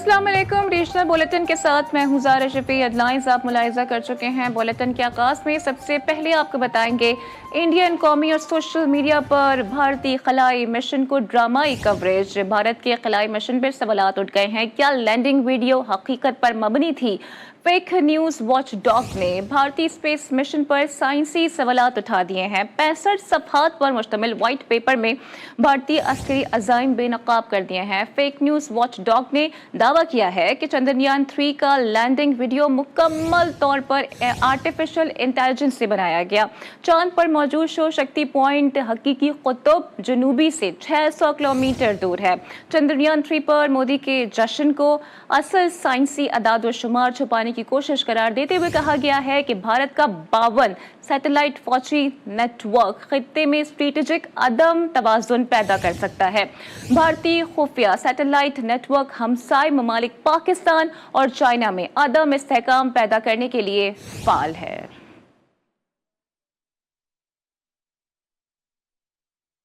अस्सलाम वालेकुम। Regional bulletin के साथ मैं हूं ज़ारा शफी। हेडलाइंस आप मुलाहिज़ा कर चुके हैं। बुलेटिन के आगाज़ में सबसे पहले आपको बताएंगे इंडियन कौमी और सोशल मीडिया पर भारतीय खलाई मिशन को ड्रामाई कवरेज। भारत के खलाई मिशन पर सवालात उठ गए हैं। क्या लैंडिंग वीडियो हकीकत पर मबनी थी? फेक न्यूज़ वॉच डॉग ने भारतीय स्पेस मिशन पर साइंसी सवालात उठा दिए हैं। 65 सफ़हात पर मुश्तमिल व्हाइट पेपर में भारतीय अस्करी अज़ाइम बेनकाब कर दिए हैं। फेक न्यूज़ वॉच डॉग ने दावा किया है कि चंद्रयान 3 का लैंडिंग वीडियो मुकम्मल तौर पर आर्टिफिशियल इंटेलिजेंस से बनाया गया। चांद पर मौजूद शो शक्ति पॉइंट हकीकी कुतुब जनूबी से 600 किलोमीटर दूर है। चंद्रयान 3 पर मोदी के जश्न को असल साइंसी अदाद व शुमार छुपाने की कोशिश करार देते हुए कहा गया है कि भारत का 52 सैटेलाइट फौजी नेटवर्क खित्ते में स्ट्रेटेजिक अदम तवाज़ुन पैदा कर सकता है। भारतीय खुफिया सैटेलाइट नेटवर्क हमसाय ममालिक पाकिस्तान और चाइना में अदम इस्तेहकाम पैदा करने के लिए फाल है।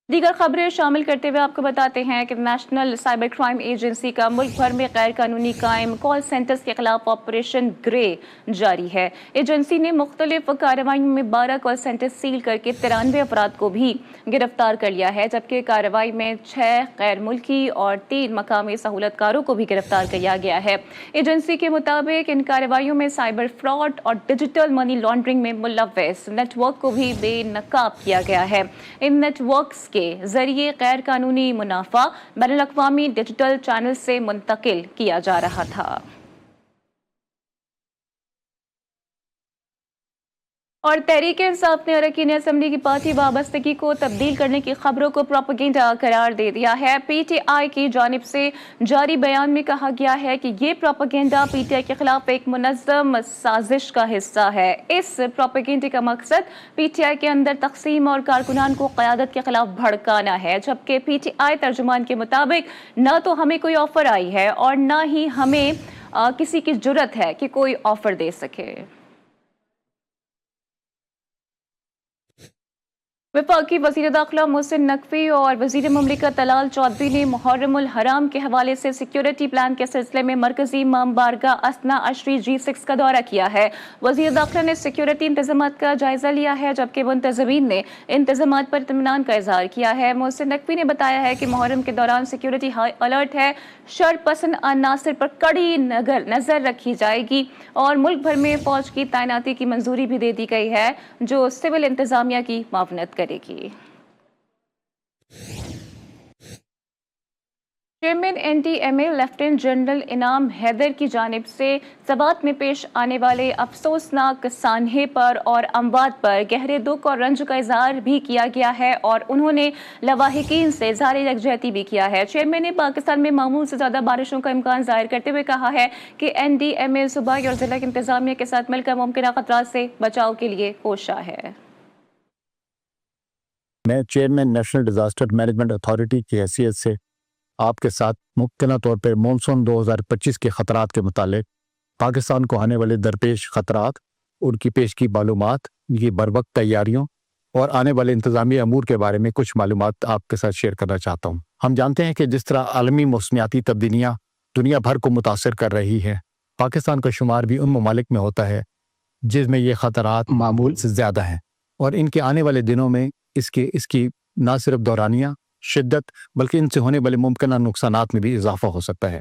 दीगर खबरें शामिल करते हुए आपको बताते हैं कि नेशनल साइबर क्राइम एजेंसी का मुल्क भर में गैर कानूनी कायम कॉल सेंटर्स के खिलाफ ऑपरेशन ग्रे जारी है। एजेंसी ने मुख्तलिफ कार्रवाई में 12 कॉल सेंटर सील करके 93 अफराद को भी गिरफ्तार कर लिया है, जबकि कार्रवाई में 6 गैर मुल्की और 3 मकामी सहूलतकारों को भी गिरफ्तार किया गया है। एजेंसी के मुताबिक इन कार्रवाइयों में साइबर फ्रॉड और डिजिटल मनी लॉन्ड्रिंग में मुलव्वस नेटवर्क को भी बेनकाब किया गया है। इन नेटवर्क्स के जरिए गैर कानूनी मुनाफा बैनुल-अक़वामी डिजिटल चैनल से मुंतकिल किया जा रहा था। और तहरीक इंसाफ ने अरकान असेंबली की पार्टी वाबस्तगी को तब्दील करने की खबरों को प्रोपेगेंडा करार दे दिया है। पीटीआई की जानिब से जारी बयान में कहा गया है कि ये प्रोपेगेंडा पीटीआई के खिलाफ एक मुनज़्ज़म साजिश का हिस्सा है। इस प्रोपेगेंडे का मकसद पीटीआई के अंदर तकसीम और कारकुनान को क़यादत के खिलाफ भड़काना है, जबकि पीटीआई तर्जुमान के मुताबिक न तो हमें कोई ऑफर आई है और न ही हमें किसी की जुर्रत है कि कोई ऑफर दे सके। वफाकी वज़ीर दाखिला मोहसिन नकवी और वज़ीर मुमलिकत तलाल चौधरी ने मुहर्रमुल हराम के हवाले से सिक्योरिटी प्लान के सिलसिले में मरकजी इमाम बारगाह असना अशरी G6 का दौरा किया है। वज़ीर दाखिला ने सिक्योरिटी इंतजामात का जायजा लिया है, जबकि मुंतज़मीन ने इंतजामात पर इत्मीनान का इज़हार किया है। मोहसिन नकवी ने बताया है कि मुहर्रम के दौरान सिक्योरिटी हाई अलर्ट है, शर पसंद अनासर पर कड़ी नज़र रखी जाएगी और मुल्क भर में फौज की तैनाती की मंजूरी भी दे दी गई है, जो सिविल इंतजामिया की मावनत करेगी। चेयरमैन NDMA लेफ्टिनेंट जनरल इनाम हैदर की जानिब से सबात में पेश आने वाले अफसोसनाक सान्हे पर और अमवात पर गहरे दुख और रंज का इजहार भी किया गया है और उन्होंने लवाहिकीन से इज़हार यकजहती भी किया है। चेयरमैन ने पाकिस्तान में मामूल से ज़्यादा बारिशों का इम्कान जाहिर करते हुए कहा है कि NDMA सूबाई और ज़िला की इंतजामिया के साथ मिलकर मुमकिन खतरात से बचाव के लिए कोशा है। मैं chairman national disaster management authority की हैसियत से आपके साथ मुमकिना तौर पर मानसून 2025 के ख़तरात के मुतालिक पाकिस्तान को आने वाले दरपेश ख़तरात, उनकी पेश की मालूमात, उनकी बरवक्त तैयारियों और आने वाले इंतज़ामी अमूर के बारे में कुछ मालूमात आपके साथ शेयर करना चाहता हूँ। हम जानते हैं कि जिस तरह आलमी मौसमियाती तब्दीलियाँ दुनिया भर को मुतासर कर रही हैं, पाकिस्तान का शुमार भी उन ममालिक में होता है जिसमें ये ख़तरात मामूल से ज़्यादा हैं और इनके आने वाले दिनों में इसकी ना सिर्फ दौरानिया शिद्दत बल्कि इनसे होने वाले मुमकिन नुकसानात में भी इजाफा हो सकता है।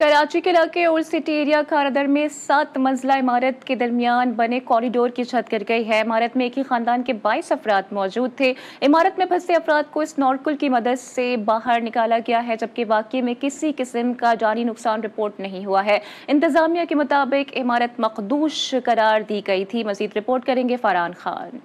कराची के इलाके ओल्ड सिटी एरिया खारदर में 7 मंजिला इमारत के दरमियान बने कॉरिडोर की छत गिर गई है। इमारत में एक ही खानदान के 22 अफराद मौजूद थे। इमारत में फंसे अफराद को स्नॉर्कल की मदद से बाहर निकाला गया है, जबकि वाकये में किसी किस्म का जानी नुकसान रिपोर्ट नहीं हुआ है। इंतजामिया के मुताबिक इमारत मखदूश करार दी गई थी। मजीद रिपोर्ट करेंगे फरहान खान।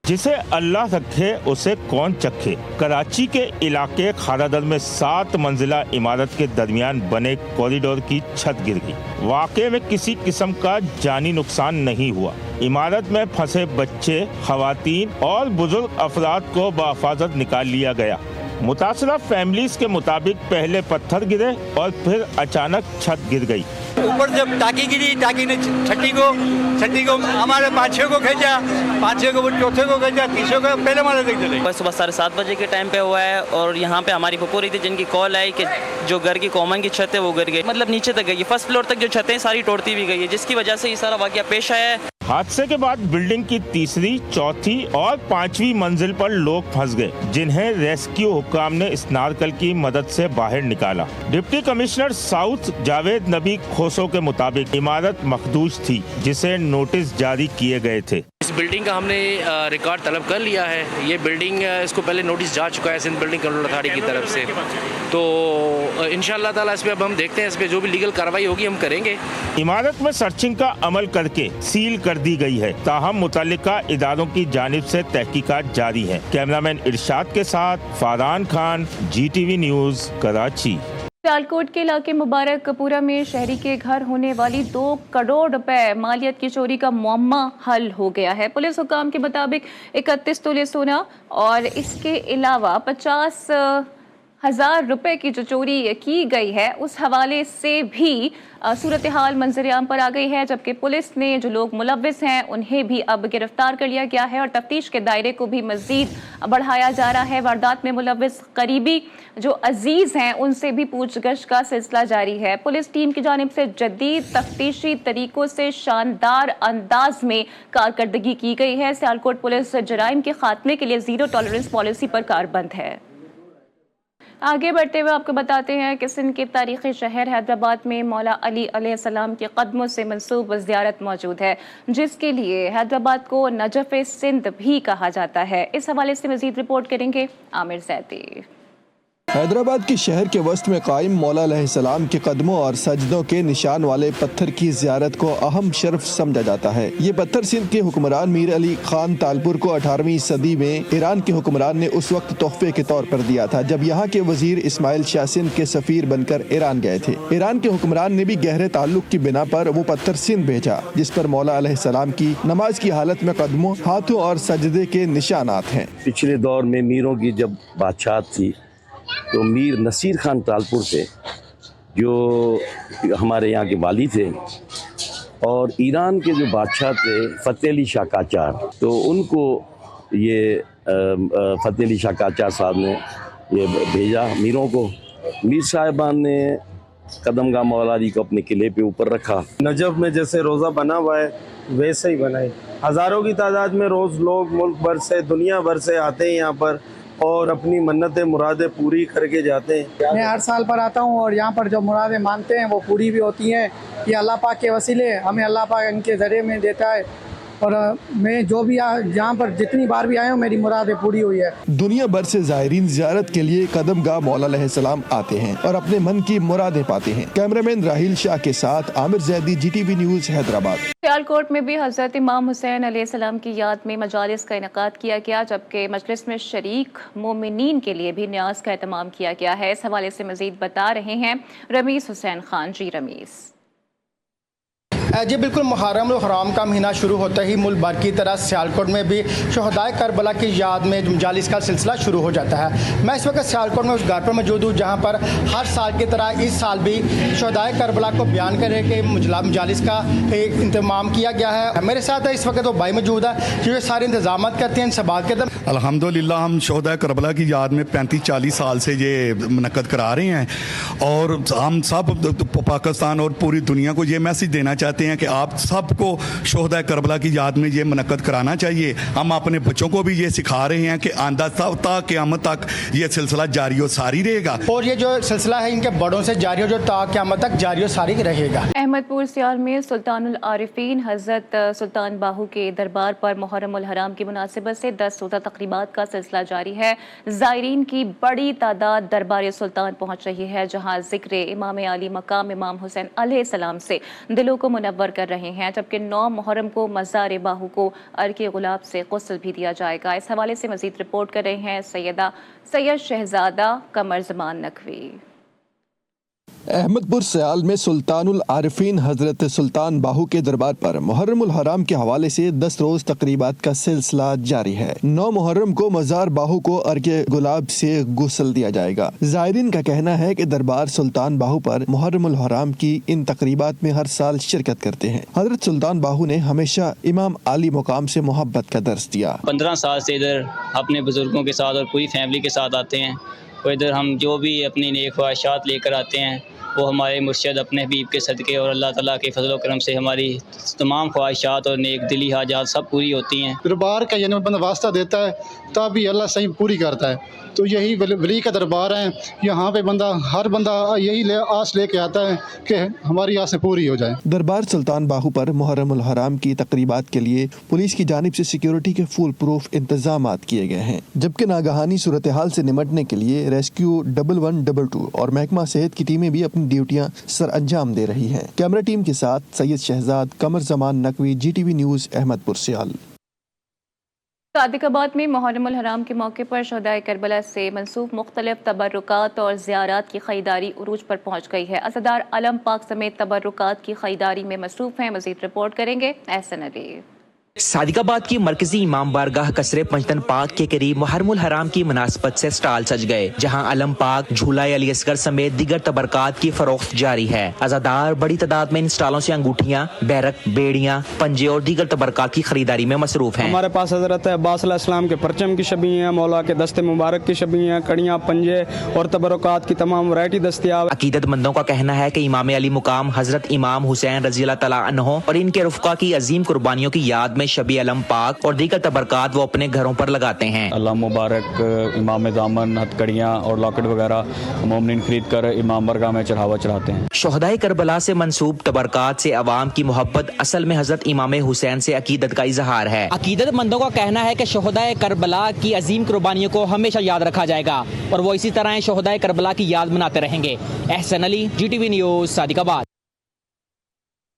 जिसे अल्लाह रखे उसे कौन चखे। कराची के इलाके खारादर में 7 मंजिला इमारत के दरमियान बने कॉरिडोर की छत गिर गई। वाकये में किसी किस्म का जानी नुकसान नहीं हुआ। इमारत में फंसे बच्चे, खवातीन और बुजुर्ग अफराद को बहिफाजत निकाल लिया गया। मुतासरा फैमिलीज के मुताबिक पहले पत्थर गिरे और फिर अचानक छत गिर गई। ऊपर जब टाकी गिरी, टाकी ने छठी को हमारे 5-6 को खींचा, 5-6 को चौथे को खींचा, तीसरे को पहले हमारे तक चले। बस सुबह 7:30 बजे के टाइम पे हुआ है और यहाँ पे हमारी फुफू रही थी जिनकी कॉल आई कि जो घर की कॉमन की छत है वो गिर गई, मतलब नीचे तक गई, फर्स्ट फ्लोर तक जो छतें सारी तोड़ती भी गई है, जिसकी वजह से ये सारा वाकया पेश आया है। हादसे के बाद बिल्डिंग की तीसरी, चौथी और 5वीं मंजिल पर लोग फंस गए, जिन्हें रेस्क्यू हुक्काम ने स्नारकल की मदद से बाहर निकाला। डिप्टी कमिश्नर साउथ जावेद नबी खोसो के मुताबिक इमारत मखदूश थी, जिसे नोटिस जारी किए गए थे। इस बिल्डिंग का हमने रिकॉर्ड तलब कर लिया है। ये बिल्डिंग इसको पहले नोटिस जा चुका है सिंध बिल्डिंग कंट्रोल अथॉरिटी की तरफ से, तो इंशाअल्लाह ताला इस पे अब हम देखते हैं, इस पे जो भी लीगल कार्रवाई होगी हम करेंगे। इमारत में सर्चिंग का अमल करके सील कर दी गई है, ताहम मुतल्लिका इदारों की जानिब से तहकीकात जारी है। कैमरामैन इरशाद के साथ फरहान खान, GTV न्यूज़, कराची। सियालकोट के इलाके मुबारकपुरा में शहरी के घर होने वाली 2 करोड़ रुपए मालियत की चोरी का मुअम्मा हल हो गया है। पुलिस हुकाम के मुताबिक 31 तोले सोना और इसके अलावा 50,000 रुपए की जो चोरी की गई है उस हवाले से भी सूरत हाल मंजर आम पर आ गई है, जबकि पुलिस ने जो लोग मुलव्विस हैं उन्हें भी अब गिरफ्तार कर लिया गया है और तफ्तीश के दायरे को भी मजीद बढ़ाया जा रहा है। वारदात में मुलव्विस करीबी जो अजीज हैं उनसे भी पूछगछ का सिलसिला जारी है। पुलिस टीम की जानिब से जदीद तफ्तीशी तरीकों से शानदार अंदाज में कारकर्दगी की गई है। सियालकोट पुलिस जराइम के खात्मे के लिए जीरो टॉलरेंस पॉलिसी पर कारबंद है। आगे बढ़ते हुए आपको बताते हैं कि सिंध के तारीखी शहर हैदराबाद में मौला अली अलैहिस्सलाम के कदमों से मंसूब ज़ियारत मौजूद है, जिसके लिए हैदराबाद को नजफ़ सिंध भी कहा जाता है। इस हवाले से मज़ीद रिपोर्ट करेंगे आमिर ज़ैदी। हैदराबाद के शहर के वस्त में कायम मौला अलैहिस्सलाम के कदमों और सजदों के निशान वाले पत्थर की ज़ियारत को अहम शर्फ समझा जाता है। ये पत्थर सिंध के हुक्मरान मीर अली खान तालपुर को 18वीं सदी में ईरान के हुक्मरान ने उस वक्त तोहफे के तौर पर दिया था, जब यहाँ के वजीर इस्माइल शाह सिंध के सफीर बनकर ईरान गए थे। ईरान के हुक्मरान ने भी गहरे ताल्लुक की बिना पर वो पत्थर सिंध भेजा, जिस पर मौला अलैहिस्सलाम की नमाज की हालत में कदमों, हाथों और सजदे के निशानात हैं। पिछले दौर में मीरों की जब बादशाह थी तो मीर नसीर खान तालपुर थे, जो हमारे यहाँ के वाली थे, और ईरान के जो बादशाह थे फ़तेह अली शाह काचार, तो उनको ये फ़तेह अली शाह काचार साहब ने ये भेजा मीरों को। मीर साहिबान ने कदमगाह मौला अली को अपने किले पे ऊपर रखा। नजफ में जैसे रोज़ा बना हुआ है वैसे ही बनाए। हज़ारों की तादाद में रोज़ लोग मुल्क भर से, दुनिया भर से आते हैं यहाँ पर और अपनी मन्नतें मुरादें पूरी करके जाते हैं। मैं हर साल पर आता हूँ और यहाँ पर जो मुरादें मानते हैं वो पूरी भी होती हैं। ये अल्लाह पाक के वसीले हमें अल्लाह पाक इनके ज़रिए में देता है, और मैं जो भी यहाँ पर जितनी बार भी आया हूँ मेरी मुरादें पूरी हुई है। दुनिया भर से ज़ायरीन ज़ियारत के लिए कदमगाह मौला अलैहिस्सलाम आते हैं और अपने मन की मुरादें पाते हैं। कैमरामैन राहिल शाह के साथ आमिर ज़ैदी, GTV न्यूज़, हैदराबाद। सियालकोट में भी हज़रत इमाम हुसैन अलैहिस्सलाम की याद में मजालिस का इनेकाद किया गया, जबकि मजलिस में शरीक मोमिनीन के लिए भी न्याज का एहतमाम किया गया है। इस हवाले से मजीद बता रहे हैं रमीस हुसैन खान। जी रमीस। जी बिल्कुल, मुहर्रम हराम का महीना शुरू होते ही मुल्क भर की तरह सियालकोट में भी शहदाए करबला की याद में मजालिस का सिलसिला शुरू हो जाता है। मैं इस वक्त सियालकोट में उस घर पर मौजूद हूँ जहाँ पर हर साल की तरह इस साल भी शहदाए करबला को बयान करने के मजालिस का एक इंतजाम किया गया है। मेरे साथ इस वक्त वो भाई मौजूद है जो सारे इंतजाम करते हैं। इनसे बात करते हैं। अल्हम्दुलिल्लाह हम शहदाए करबला की याद में 35-40 साल से ये मुनक्कद करा रहे हैं, और हम सब पाकिस्तान और पूरी दुनिया को ये मैसेज देना चाहते हैं कि आप सबको शोहदा करबला की याद में ये मुनक्कद कराना चाहिए। हम अपने बच्चों को भी ये सिखा रहे हैं कि आंदा ता क़यामत तक ये सिलसिला जारी और सारी रहेगा, और ये जो सिलसिला है इनके बड़ों से जारी हो जो ता क़यामत तक जारी और सारी रहेगा। अहमदपुर सियाल में सुल्तानुल आरिफीन हज़रत सुल्तान बाहू के दरबार पर मुहर्रमुल हराम की मुनासिबत से 10 रोज़ा तक़रीबात का सिलसिला जारी है। ज़ायरीन की बड़ी तादाद दरबार सुल्तान पहुँच रही है, जहाँ ज़िक्र इमाम आली मकाम इमाम हुसैन अलैहिस्सलाम से दिलों को मुनव्वर कर रहे हैं, जबकि 9 मुहर्रम को मज़ार बाहू को अर्के गुलाब से गुस्ल भी दिया जाएगा। इस हवाले से मज़ीद रिपोर्ट कर रहे हैं सैयद शहजादा कमर ज़मान नकवी। अहमदपुर सयाल में सुल्तानुल आरिफीन हजरत सुल्तान बाहू के दरबार पर मुहर्रम उल हराम के हवाले से 10 रोज तकरीबात का सिलसिला जारी है। 9 मुहर्रम को मजार बाहू को अर्के गुलाब से गुस्ल दिया जाएगा। ज़ायरीन का कहना है कि दरबार सुल्तान बाहू पर मुहर्रम उल हराम की इन तकरीबात में हर साल शिरकत करते हैं। हजरत सुल्तान बाहू ने हमेशा इमाम आली मुकाम से मोहब्बत का दर्स दिया। 15 साल से इधर अपने बुजुर्गों के साथ और पूरी फैमिली के साथ आते हैं और इधर हम जो भी अपनी नेक ख्वाहिशात लेकर आते हैं वो हमारे मुर्शिद अपने हबीब के सदक़े और अल्लाह ताला के फजल करम से हमारी तमाम ख्वाहिशात और नेक दिली हाजात सब पूरी होती हैं। दरबार का यानी बंदा वास्ता देता है तब भी अल्लाह सही पूरी करता है। तो यही वली का दरबार है। यहाँ पे हर बंदा यही आस लेके आता है कि हमारी आसें पूरी हो जाए। दरबार सुल्तान बाहू पर मुहर्रम उल हराम की तकरीबात के लिए पुलिस की जानिब से सिक्योरिटी के फुल प्रूफ इंतजाम किए गए हैं, जबकि नागहानी सूरत हाल से निमटने के लिए रेस्क्यू 1122 और महकमा सेहत की टीमें भी अपनी ड्यूटियां सर अंजाम दे रही हैं। कैमरा टीम के साथ सैयद शहजाद, कमर जमान नकवी, GTV न्यूज़, अहमदपुर सयाल। सादिकाबाद में मुहर्रम उल हराम के मौके पर शहदाए करबला से मंसूब मुख्तलिफ तबर्रुकात और ज़ियारात की खरीदारी उरूज पर पहुँच गई है। अज़ादार आलम पाक समेत तबर्रुकात की खरीदारी में मसरूफ़ हैं। मज़ीद रिपोर्ट करेंगे एहसन अली। सादिकाबाद की मरकजी इमाम बारगाह कसरे पंजतन पाक के करीब मुहर्रमुल हराम की मुनासबत से स्टॉल सज गए, जहां अलम पाक, झूला अली असगर समेत दीगर तबरकात की फरोख्त जारी है। अज़ादार बड़ी तादाद में इन स्टॉलों से अंगूठियां, बैरक, बेड़ियां, पंजे और दीगर तबरकात की खरीदारी में मसरूफ हैं। हमारे पास हजरत अब्बास अलैहिस्सलाम के परचम की शबी हैं, मौला के दस्ते मुबारक की शबी हैं, कड़ियाँ, पंजे और तबरकात की तमाम वैरायटी दस्तियाब। अकीदतमंदों का कहना है कि इमाम अली मुकाम हजरत इमाम हुसैन रज़ी अल्लाह तआला अन्हो और इनके रुफ़क़ा की अजीम कुर्बानियों की याद में शबी अलम पाक और दीगर तबरकात वो अपने घरों पर लगाते हैं। अल्लाह मुबारक इमाम दामन, हथकड़ियाँ और लॉकेट वगैरह मोमिन खरीद कर इमाम बारगाह में चढ़ावा चढ़ाते हैं। शोहदाए करबला से मंसूब तबरकात से अवाम की मोहब्बत असल में हजरत इमाम हुसैन से अकीदत का इजहार है। अकीदतमंदों का कहना है कि शोहदाए करबला की अजीम कुर्बानियों को हमेशा याद रखा जाएगा और वो इसी तरह शोहदाए करबला की याद मनाते रहेंगे। Ehsan Ali, GTV news, Sadiqabad.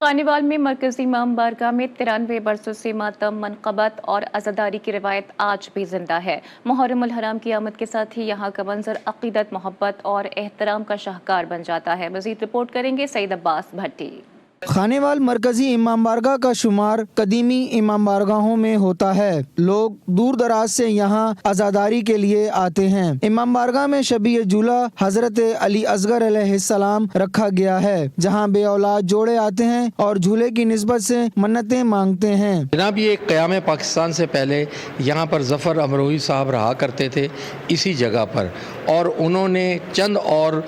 खानेवाल में मरकजी इमाम बारगाह में 93 बरसों से मातम, मनक़बत और अज़ादारी की रिवायत आज भी जिंदा है। मुहर्रम उल हराम की आमद के साथ ही यहाँ का मंजर अक़ीदत, मोहब्बत और एहतराम का शाहकार बन जाता है। मज़ीद रिपोर्ट करेंगे सईद अब्बास भट्टी। खानेवाल मरकजी इमाम बारगाह का शुमार कदीमी इमाम बारगाहों में होता है। लोग दूर दराज से यहाँ अज़ादारी के लिए आते हैं। इमाम बारगाह में शबी झूला हजरत अली असगर अलैहिस्सलाम रखा गया है, जहाँ बे औलाद जोड़े आते हैं और झूले की निस्बत से मन्नतें मांगते हैं। जनाब, ये क़याम पाकिस्तान से पहले यहाँ पर ज़फ़र अमरोही साहब रहा करते थे इसी जगह पर, और उन्होंने चंद और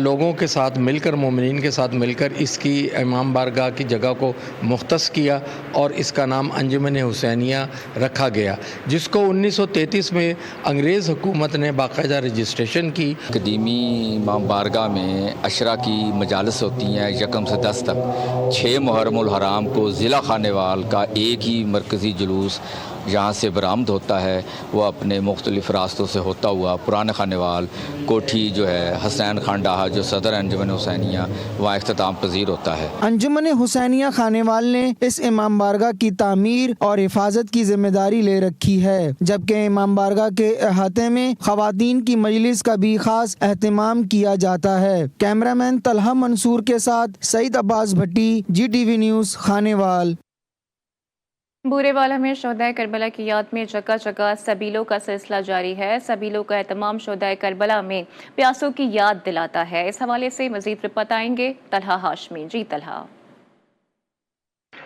लोगों के साथ मिलकर, मोमिनीन के साथ मिलकर इसकी इमाम बारगाह की जगह को मुख्तस किया और इसका नाम अंजुमन हुसैनिया रखा गया, जिसको 1933 में अंग्रेज़ हुकूमत ने बाकायदा रजिस्ट्रेशन की। कदीमी इमाम बारगाह में अशरा की मजालस होती हैं 1 से 10 तक। 6 मुहर्रम उल हराम को ज़िला खानेवाल का एक ही मरकज़ी जुलूस यहाँ से बरामद होता है। वो अपने मुख्तलिफ रास्तों से होता हुआ पुराने खानेवाल कोठी जो है हसैन खान डाहा जो सदर अंजुमन हुसैनिया वहाँ इख्तिताम पजीर होता है। अंजुमन हुसैनिया खानेवाल ने इस इमाम बारगाह की तामीर और हिफाजत की जिम्मेदारी ले रखी है, जबकि इमाम बारगाह के अहाते में ख़वातीन की मजलिस का भी खास एहतमाम किया जाता है। कैमरामैन तलहा मंसूर के साथ सईद अब्बास भट्टी, GTV न्यूज़, खानेवाल। बूरेवाला में शोहदाए करबला की याद में जगह जगह सबीलों का सिलसिला जारी है। सबीलों का एहतमाम शोहदाए करबला में प्यासों की याद दिलाता है। इस हवाले से मजीद रिपोर्ट आएंगे तलहा हाशमी। जी तलहा।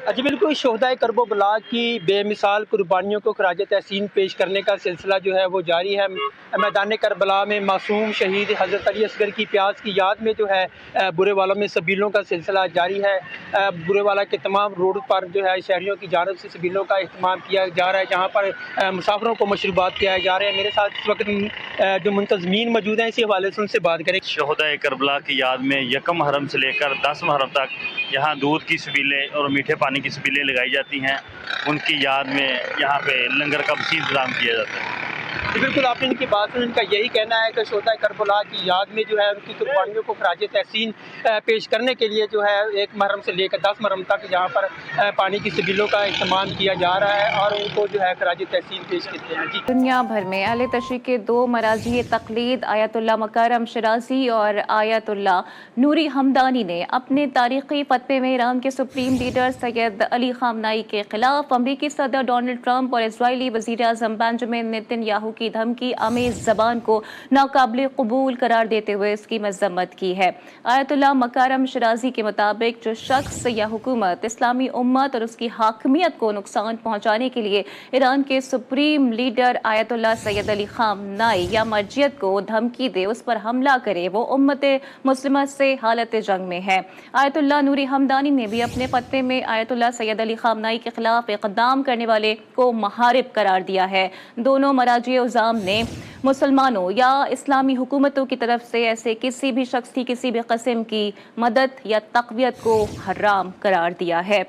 जी बिल्कुल, शोहदाए करबला की बेमिसाल कुर्बानियों को खराज तहसीन पेश करने का सिलसिला जो है वो जारी है। मैदान करबला में मासूम शहीद हज़रत अली असगर की प्यास की याद में जो है बुरेवाला में सबीलों का सिलसिला जारी है। बुरेवाला के तमाम रोड पर जो है शहरियों की जानब से सबीलों का इस्तेमाल किया जा रहा है, जहाँ पर मुसाफिरों को मशरूबात किए जा रहे हैं। मेरे साथ इस वक्त जो मुंतज़मीन मौजूद हैं, इसी हवाले से उनसे बात करें। शोहदाए करबला की याद में 1 मुहर्रम से लेकर 10 मुहर्रम तक यहाँ दूध की सबीलें और मीठे पानी की सबीलें लगाई जाती हैं। उनकी याद में यहाँ पे लंगर का वसी इंतज़ाम किया जाता है। بالکل آپ نے ان کی بات سنی، ان کا یہی کہنا ہے کہ شہدائے کربلا کی یاد میں جو ہے ان کی قربانیوں کو خراج تحسین پیش کرنے کے لیے جو ہے 1 محرم سے لے کر 10 محرم تک یہاں پر پانی کی سبیلوں کا اہتمام کیا جا رہا ہے اور ان کو جو ہے خراج تحسین پیش کرتے ہیں. جی دنیا بھر میں اہل تشیع کے 2 مراجع تقلید آیت اللہ مکارم شرازی اور آیت اللہ نوری ہمدانی نے اپنے تاریخی فتوے میں ایران کے سپریم لیڈر سید علی خامنائی کے خلاف امریکی صدر ڈونلڈ ٹرمپ اور اسرائیلی وزیر اعظم بنجمن نیتن یاہو کی دھمکی آمیز زبان کو ناقابل قبول قرار دیتے ہوئے اس کی مذمت کی ہے. آیت اللہ مکارم شرازی کے مطابق جو شخص یا حکومت اسلامی امت اور اس کی حاکمیت کو نقصان پہنچانے کے لیے ایران کے سپریم لیڈر آیت اللہ سید علی خامنائی یا مرجعیت کو دھمکی دے، اس پر حملہ کرے، وہ امت مسلمہ سے حالت جنگ میں ہے. آیت اللہ نوری ہمدانی نے بھی اپنے فتوے میں آیت اللہ سید علی خامنائی کے خلاف اقدام کرنے والے کو محارب قرار دیا ہے. دونوں مراجع عظام نے مسلمانوں یا اسلامی حکومتوں کی طرف سے ایسے کسی بھی شخص کی کسی بھی قسم کی مدد یا تقویت کو حرام قرار دیا ہے.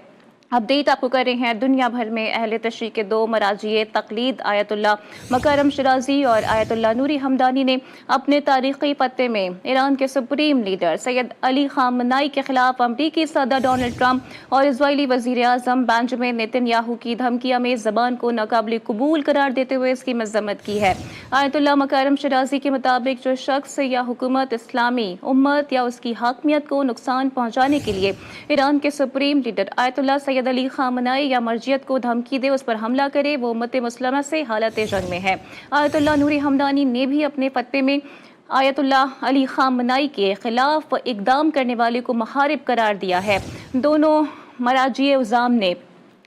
اپڈیٹ آپ کو کر رہے ہیں. دنیا بھر میں اہل تشیع کے 2 مراجع تقلید آیت اللہ مکارم شرازی اور آیت اللہ نوری ہمدانی نے اپنے تاریخی فتوے میں ایران کے سپریم لیڈر سید علی خامنائی کے خلاف امریکی صدر ڈونلڈ ٹرمپ اور اسرائیلی وزیر اعظم بنجمن نیتن یاہو کی دھمکی آمیز زبان کو ناقابل قبول قرار دیتے ہوئے اس کی مذمت کی ہے. آیت اللہ مکارم شرازی کے مطابق جو شخص یا حکومت اسلامی امت یا اس کی حاکمیت کو نقصان پہنچانے کے لیے ایران کے سپریم لیڈر آیت اللہ سید علی خامنائی یا مرجعیت کو دھمکی دے، اس پر حملہ کرے، وہ امت مسلمہ سے حالت جنگ میں ہے. آیت اللہ نوری ہمدانی نے بھی اپنے فتوے میں آیت اللہ علی خامنائی کے خلاف اقدام کرنے والے کو محارب قرار دیا ہے. دونوں مراجع عظام نے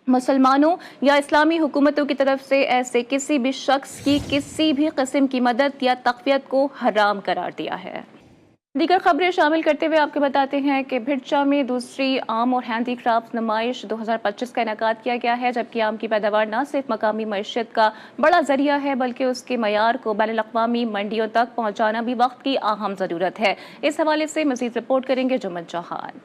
مسلمانوں یا اسلامی حکومتوں کی طرف سے ایسے کسی بھی شخص کی کسی بھی قسم کی مدد یا تقویت کو حرام قرار دیا ہے. دیگر خبریں شامل کرتے ہوئے آپ کو بتاتے ہیں کہ بھٹچا میں دوسری آم اور ہینڈی کرافٹ نمائش 2025 کا انعقاد کیا گیا ہے، جبکہ آم کی پیداوار نہ صرف مقامی معیشت کا بڑا ذریعہ ہے بلکہ اس کے معیار کو بین الاقوامی منڈیوں تک پہنچانا بھی وقت کی اہم ضرورت ہے. اس حوالے سے مزید رپورٹ کریں گے جمن چوہان.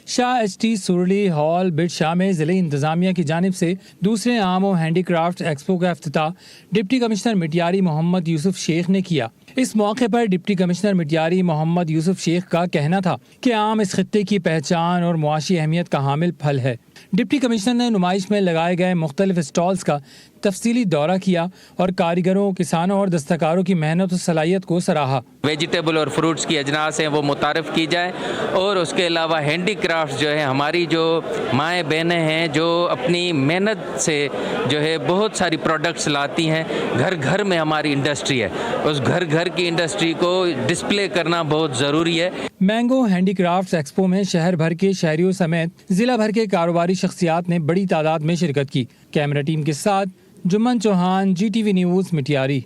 شاہ ایچ ٹی سورلی ہال بھٹشاہ میں ضلعی انتظامیہ کی جانب سے دوسرے عام و ہینڈی کرافٹ ایکسپو کا افتتاح ڈپٹی کمشنر مٹیاری محمد یوسف شیخ نے کیا. اس موقع پر ڈپٹی کمشنر مٹیاری محمد یوسف شیخ کا کہنا تھا کہ آم اس خطے کی پہچان اور معاشی اہمیت کا حامل پھل ہے. ڈپٹی کمشنر نے نمائش میں لگائے گئے مختلف اسٹالز کا تفصیلی دورہ کیا اور کاریگروں، کسانوں اور دستکاروں کی محنت و صلاحیت کو سراہا. ویجیٹیبل اور فروٹس کی اجناس ہیں وہ متعارف کی جائے، اور اس کے علاوہ ہینڈی کرافٹ جو ہے ہماری جو مائیں بہنیں ہیں جو اپنی محنت سے جو ہے بہت ساری پروڈکٹس لاتی ہیں. گھر گھر میں ہماری انڈسٹری ہے، اس گھر گھر کی انڈسٹری کو ڈسپلے کرنا بہت ضروری ہے. مینگو ہینڈی کرافٹس ایکسپو میں شہر بھر کے شہریوں سمیت ضلع بھر کے کاروباری شخصیات نے بڑی تعداد میں شرکت کی. کیمرہ ٹیم کے ساتھ Jaman Chauhan, G T V news, Matiari.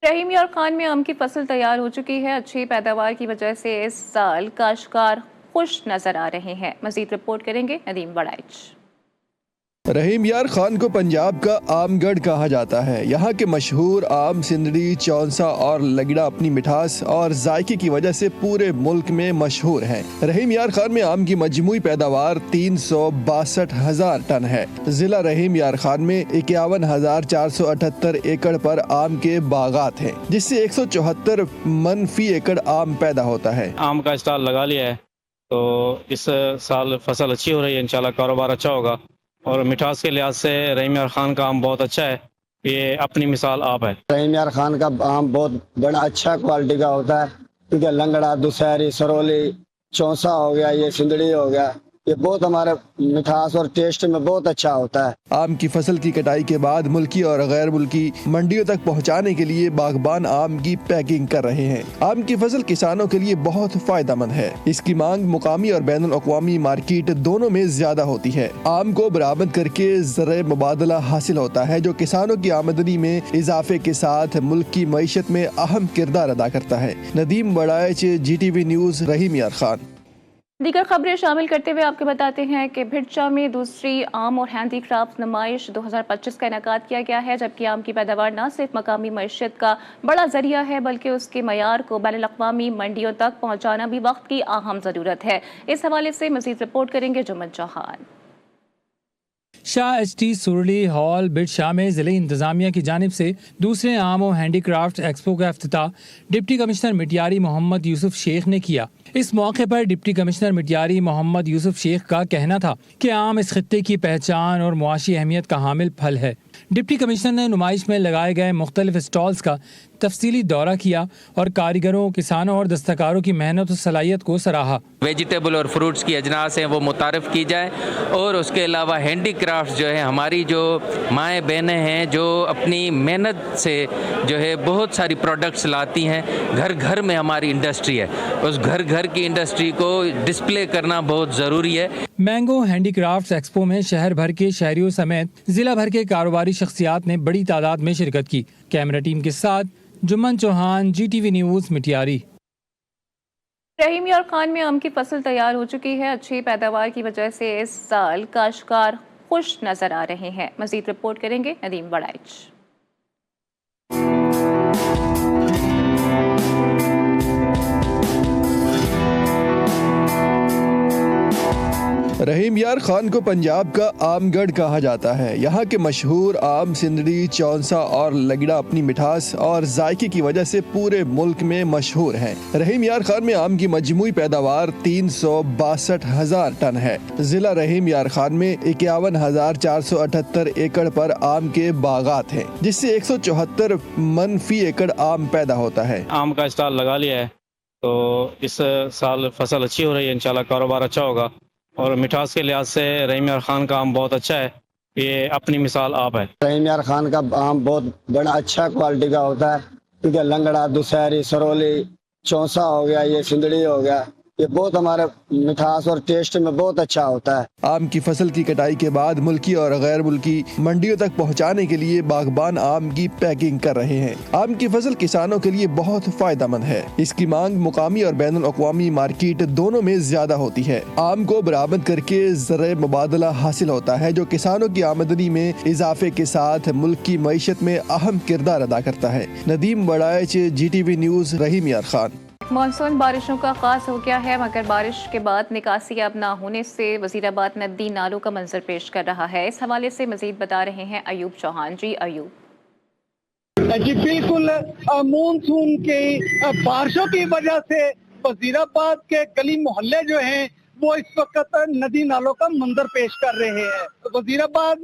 Rahim Yar Khan میں آم کی فصل تیار ہو چکی ہے. اچھی پیداوار کی وجہ سے اس سال کاشتکار خوش نظر آ رہے ہیں. مزید رپورٹ کریں گے ندیم وڑائچ. رحیم یار خان کو پنجاب کا آم گڑھ کہا جاتا ہے. یہاں کے مشہور آم سندڑی، چونسا اور لگڑا اپنی مٹھاس اور ذائقے کی وجہ سے پورے ملک میں مشہور ہیں. رحیم یار خان میں آم کی مجموعی پیداوار 362,000 ٹن ہے. ضلع رحیم یار خان میں 51,478 ایکڑ پر آم کے باغات ہیں، جس سے 174 من فی ایکڑ آم پیدا ہوتا ہے. آم کا اسٹال لگا لیا ہے تو اس سال فصل اچھی ہو رہی ہے، انشاءاللہ کاروبار اچھا ہوگا. اور مٹھاس کے لحاظ سے رحیم یار خان کا آم بہت اچھا ہے، یہ اپنی مثال آپ ہے. رحیم یار خان کا آم بہت بڑا اچھا کوالٹی کا ہوتا ہے، کیونکہ لنگڑا، دوسہری، سرولی، چونسا ہو گیا، یہ سندڑی ہو گیا، یہ بہت ہمارے مٹھاس اور ٹیسٹ میں بہت اچھا ہوتا ہے. آم کی فصل کی کٹائی کے بعد ملکی اور غیر ملکی منڈیوں تک پہنچانے کے لیے باغبان آم کی پیکنگ کر رہے ہیں. آم کی فصل کسانوں کے لیے بہت فائدہ مند ہے. اس کی مانگ مقامی اور بین الاقوامی مارکیٹ دونوں میں زیادہ ہوتی ہے. آم کو برآمد کر کے زرعی مبادلہ حاصل ہوتا ہے، جو کسانوں کی آمدنی میں اضافے کے ساتھ ملک کی معیشت میں اہم کردار ادا کرتا ہے. Nadeem Warraich, G T V news, Rahim Yar Khan. دیگر خبریں شامل کرتے ہوئے آپ کو بتاتے ہیں کہ بھٹچا میں دوسری آم اور ہینڈی کرافٹ نمائش 2025 کا انعقاد کیا گیا ہے، جبکہ آم کی پیداوار نہ صرف مقامی معیشت کا بڑا ذریعہ ہے بلکہ اس کے معیار کو بین الاقوامی منڈیوں تک پہنچانا بھی وقت کی اہم ضرورت ہے. اس حوالے سے مزید رپورٹ کریں گے جمن چوہان. शाह एसटी सुरली हॉल बिट शाह में ज़िले इंतज़ामिया की जानिब से दूसरे आम और हैंडी क्राफ्ट एक्सपो का इफ्तिताह डिप्टी कमिश्नर मिटियारी मोहम्मद यूसुफ शेख ने किया। इस मौके पर डिप्टी कमिश्नर मिटियारी मोहम्मद यूसुफ शेख का कहना था कि आम इस खित्ते की पहचान और मुआशी अहमियत का हामिल फल है। डिप्टी कमिश्नर ने नुमाइश में लगाए गए मुख्तलिफ स्टॉल्स का तफसीली दौरा किया और कारीगरों, किसानों और दस्तकारों की मेहनत और सलाहियत को सराहा। वेजिटेबल और फ्रूट्स की अजनास हैं वो मुतारफ़ की जाए और उसके अलावा हैंडी क्राफ्ट जो है हमारी जो माएँ बहनें हैं जो अपनी मेहनत से जो है बहुत सारी प्रोडक्ट्स लाती हैं। घर घर में हमारी इंडस्ट्री है, उस घर घर की इंडस्ट्री को डिस्प्ले करना बहुत ज़रूरी है। मैंगो हैंडी क्राफ्ट एक्सपो में शहर भर के शहरियों समेत ज़िला भर के कारोबारी शख्सियात ने बड़ी तादाद में शिरकत की। कैमरा टीम के साथ जुम्मन चौहान, GTV न्यूज़ मिटियारी। रहीम यार खान में आम की फसल तैयार हो चुकी है। अच्छी पैदावार की वजह से इस साल काश्तकार खुश नजर आ रहे हैं। मजीद रिपोर्ट करेंगे नदीम वड़ाइच। रहीम यार खान को पंजाब का आमगढ़ कहा जाता है। यहाँ के मशहूर आम सिंदड़ी, चौंसा और लगड़ा अपनी मिठास और जायके की वजह से पूरे मुल्क में मशहूर हैं। रहीम यार खान में आम की मजमूई पैदावार 362,000 टन है। जिला रहीम यार खान में 51,478 एकड़ पर आम के बागात हैं, जिससे 174 मन फी एकड़ आम पैदा होता है। आम का स्टॉल लगा लिया है तो इस साल फसल अच्छी हो रही है, इंशाल्लाह कारोबार अच्छा होगा और मिठास के लिहाज से रहीम यार खान का आम बहुत अच्छा है। ये अपनी मिसाल आप है। रहीम यार खान का आम बहुत बड़ा अच्छा क्वालिटी का होता है, क्योंकि लंगड़ा, दुशहरी, सरोली, चौंसा हो गया, ये सिंदड़ी हो गया, ये बहुत हमारे मिठास और टेस्ट में बहुत अच्छा होता है। आम की फसल की कटाई के बाद मुल्की और गैर मुल्की मंडियों तक पहुंचाने के लिए बागबान आम की पैकिंग कर रहे हैं। आम की फसल किसानों के लिए बहुत फायदेमंद है। इसकी मांग मुकामी और बैनुल अक़वामी मार्केट दोनों में ज्यादा होती है। आम को बरामद करके ज़र मुबादला हासिल होता है, जो किसानों की आमदनी में इजाफे के साथ मुल्क की मईशत में अहम किरदार अदा करता है। नदीम वड़ाइच, GTV न्यूज़, रहीम यार खान। मानसून बारिशों का आगाज हो गया है, मगर बारिश के बाद निकासी अब ना होने से वजीराबाद नदी नालों का मंजर पेश कर रहा है। इस हवाले से मजीद बता रहे हैं अयूब चौहान। जी अयूब। जी बिल्कुल, मानसून के बारिशों की वजह से वजीराबाद के गली मोहल्ले जो हैं वो इस वक्त नदी नालों का मंजर पेश कर रहे हैं। वजीराबाद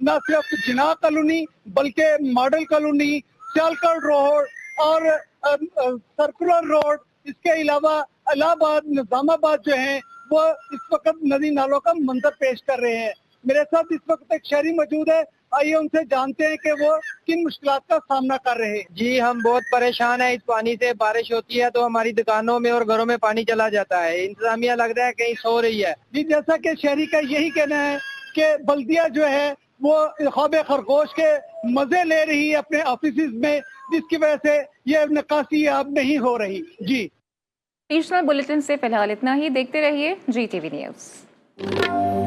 न सिर्फ जिना कॉलोनी बल्कि मॉडल कॉलोनी, सियालकोट रोड और सर्कुलर रोड, इसके अलावा इलाहाबाद, निजामाबाद जो हैं वो इस वक्त नदी नालों का मंजर पेश कर रहे हैं। मेरे साथ इस वक्त एक शहरी मौजूद है, आइए उनसे जानते हैं कि वो किन मुश्किलात का सामना कर रहे हैं। जी हम बहुत परेशान हैं इस पानी से। बारिश होती है तो हमारी दुकानों में और घरों में पानी चला जाता है। इंतजामिया लग रहा है कहीं सो रही है। जी जैसा कि शहरी का यही कहना है कि बल्दिया जो है वो ख्वाब खरगोश के मजे ले रही है अपने ऑफिस में, जिसकी वजह से ये निकासी अब नहीं हो रही। जी रीजनल बुलेटिन से फिलहाल इतना ही। देखते रहिए GTV न्यूज़।